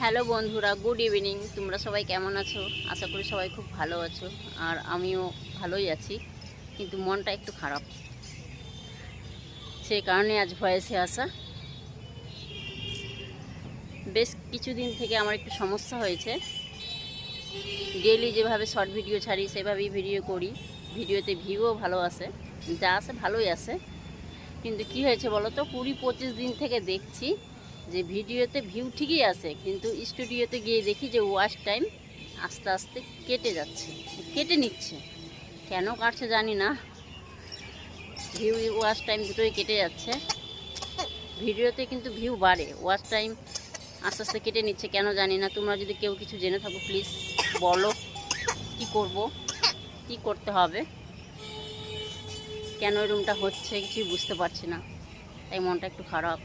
Hello বন্ধুরা, good evening. তোমরা সবাই কেমন আছো? আশা করি সবাই খুব ভালো আছো, আর আমিও ভালোই আছি, কিন্তু মনটা একটু খারাপ। সেই কারণে আজ ভয়েসে আসা। বেশ কিছুদিন থেকে আমার একটু সমস্যা হয়েছে। ডেইলি যেভাবে শর্ট ভিডিও ছাড়ি সেভাবেই ভিডিও করি, ভিডিওতে ভিউও ভালো আসে, যা আসে ভালোই আসে। কিন্তু কি হয়েছে বলো তো, 20-25 দিন থেকে দেখছি যে ভিডিওতে ভিউ ঠিকই আসে, কিন্তু স্টুডিওতে গিয়ে দেখি যে ওয়াচ টাইম আস্তে আস্তে কেটে নিচ্ছে। কেন কাটছে জানি না, ভিউ ওয়াচ টাইম দুটোই কেটে যাচ্ছে। ভিডিওতে কিন্তু ভিউ বাড়ে, ওয়াচ টাইম আস্তে আস্তে কেটে নিচ্ছে কেন জানি না। তোমরা যদি কেউ কিছু জেনে থাকো প্লিজ বলো, কি করতে হবে, কেন এরকমটা হচ্ছে কিছুই বুঝতে পারছি না, তাই মনটা একটু খারাপ।